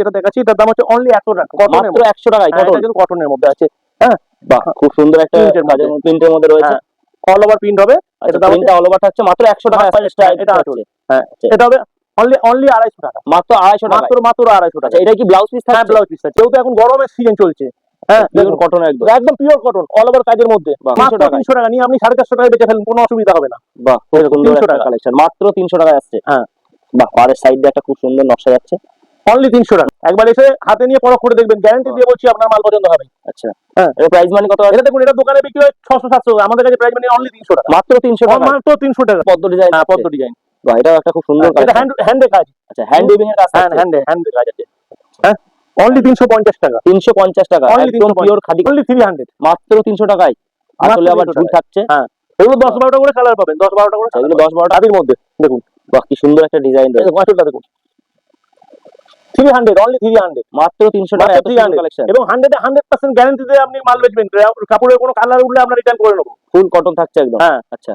এটা দেখাচ্ছি, এটার দাম হচ্ছে অনলি 100 টাকা, মাত্র 100 টাকায় কটন, কিন্তু কটনের মধ্যে আছে। হ্যাঁ, বাহ খুব সুন্দর একটা প্রিন্টের মধ্যে রয়েছে, অল ওভার প্রিন্ট হবে। এটা প্রিন্টটা অল ওভার থাকছে মাত্র 100 টাকা। এটা আছে, হ্যাঁ এটা হবে অনলি 250 টাকা, মাত্র 250 টাকা, মাত্র 250 টাকা। আচ্ছা এটা কি ব্লাউজ পিস থাকছে? হ্যাঁ ব্লাউজ পিস আছে, যেহেতু এখন গরমের সিজন চলছে। হ্যাঁ পিওর কটন, একদম একদম পিওর কটন, অল ওভার কাজের মধ্যে, মাত্র 300 টাকা নিয়ে আপনি 450 টাকায় বেচে ফেলেন, কোনো অসুবিধা হবে না। বাহ খুব সুন্দর একটা কালেকশন, মাত্র 300 টাকায় আসছে। হ্যাঁ বাহ, আর সাইড দিয়ে একটা খুব সুন্দর নকশা যাচ্ছে, অনলি 300 টাকা। একবার এসে হাতে নিয়ে পরখ করে দেখবেন, গ্যারান্টি দিয়ে বলছি আপনার মাল পছন্দ হবে। আচ্ছা হ্যাঁ, এর প্রাইস মানে কত? এটা দেখুন, এটা দোকানে বিক্রি হয় 600-700, আমাদের কাছে প্রাইস মানে অনলি 300 টাকা, মাত্র 300 টাকা, মাত্র 300 টাকা। পদ্ম ডিজাইন, হ্যাঁ পদ্ম ডিজাইন, বাহ এটাও একটা খুব সুন্দর এটা হ্যান্ডে কাজ। আচ্ছা হ্যান্ড উইভিং এর কাজ, হ্যান্ডে কাজ আছে। হ্যাঁ অনলি 350 টাকা, 350 টাকা, একদম পিওর খাদি, অনলি 300, মাত্র 300 টাকায়। আসলে আবার ঝুল থাকছে, হ্যাঁ এগুলো 10-12টা করে কালার পাবেন, 10-12টা করে, এগুলো 10-12টা হাতির মধ্যে। দেখুন বাহ কি সুন্দর একটা ডিজাইন রয়েছে, দেখুন 300, অনলি 300, মাত্র 300 টাকা, এত সুন্দর কালেকশন, এবং 100% গ্যারান্টি দিয়ে আপনি মাল বেচবেন, কাপড়ের কোনো কালার উঠলে আমরা রিটার্ন করে নেবো। ফুল কটন থাকছে একদম। হ্যাঁ আচ্ছা